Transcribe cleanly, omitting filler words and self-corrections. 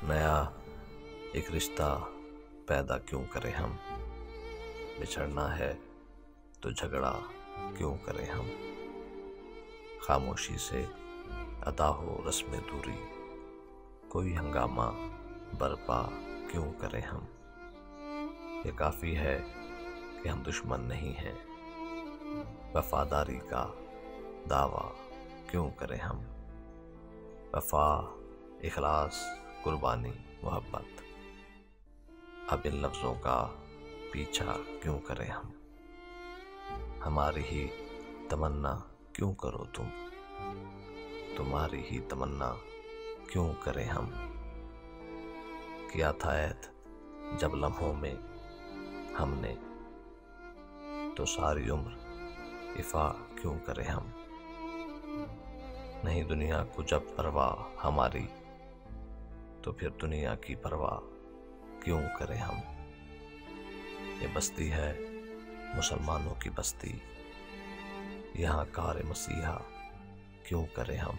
नया एक रिश्ता पैदा क्यों करें हम। बिछड़ना है तो झगड़ा क्यों करें हम। खामोशी से अदा हो रस्म दूरी, कोई हंगामा बर्पा क्यों करें हम। ये काफ़ी है कि हम दुश्मन नहीं हैं, वफादारी का दावा क्यों करें हम। वफा, इखलास, कुर्बानी, मोहब्बत, अब इन लफ्ज़ों का पीछा क्यों करें हम। हमारी ही तमन्ना क्यों करो तुम, तुम्हारी ही तमन्ना क्यों करें हम। किया था ऐद जब लम्हों में हमने, तो सारी उम्र इफ़ा क्यों करें हम। नहीं दुनिया को जब परवाह हमारी, तो फिर दुनिया की परवाह क्यों करें हम। ये बस्ती है मुसलमानों की बस्ती, यहाँ कार मसीहा क्यों करें हम।